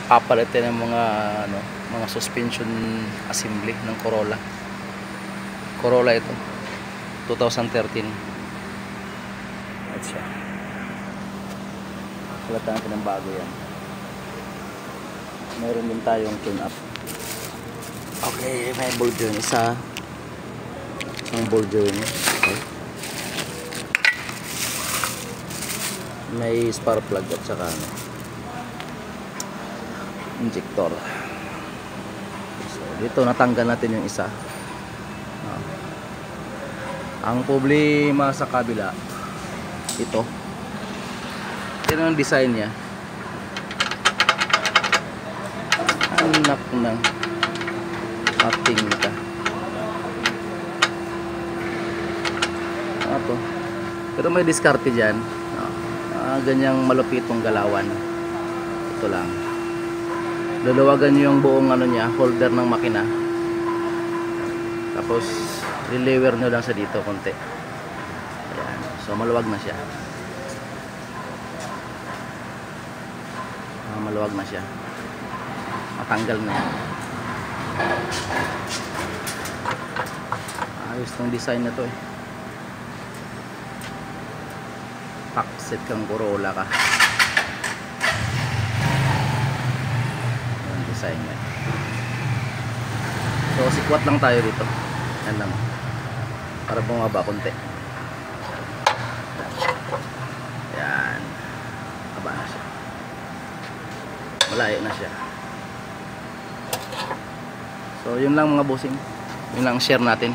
papalitin ng mga ano, mga suspension assembly ng Corolla. Corolla ito 2013. At siya, palatan natin ng bago yan. Meron din tayong tune up. Okay, may ball joint isa, isang ball joint. Okay. May spark plug at saka ano, injector. So dito natanggal natin yung isa. Ang problema sa kabila, ito ang design niya. Anak ng ating ka. Ito. Pero may diskarte dyan. Ganyang malupitong galawan. Ito lang. Luluwagan nyo yung buong ano niya, holder ng makina. Tapos lilewer nyo lang sa dito konti. Ayan. So maluwag na siya. Maluwag na siya. Matanggal na yan. Ayos tong design na to eh. Pakset kang Corolla ka. Yung design niya. So sikwat lang tayo dito. Yan lang. Para bumaba konti. Yan. Aba na siya. Malayo na siya. So yun lang mga bossing. Yun lang share natin.